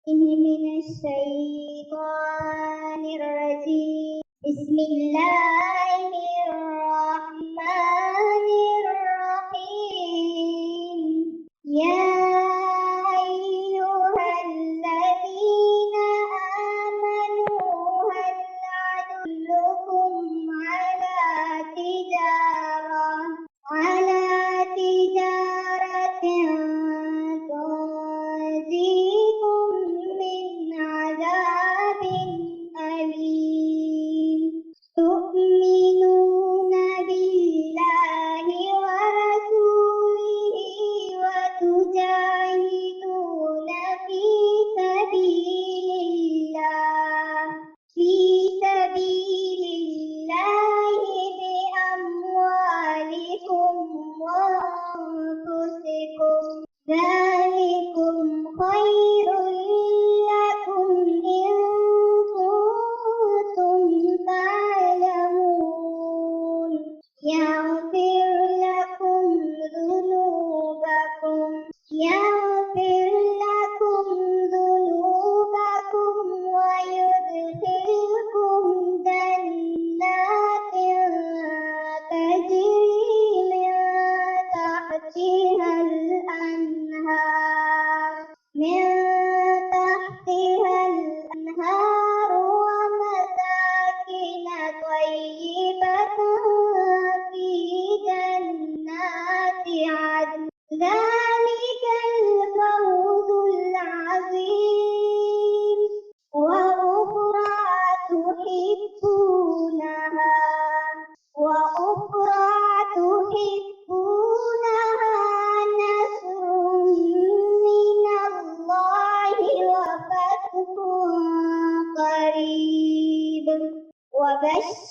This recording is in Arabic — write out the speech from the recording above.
من الشيطان الرجيم. بسم الله الرحمن الرحيم. يا أيها الذين آمنوا هل أدلكم على تجارة تنجيكم من عذاب أليم. تؤمنون بالله ورسوله وتجاهدون في سبيل الله بأموالكم وأنفسكم، ذلكم خير لكم إن كنتم تعلمون. يغفر لكم ذنوبكم ويدخلكم جنات تجري من تحتها الأنهار ومساكن طيبة في جنات عدن، ذلك الفوز العظيم. وأخرى تحبونها نصر من الله وفتح قريب، وبشر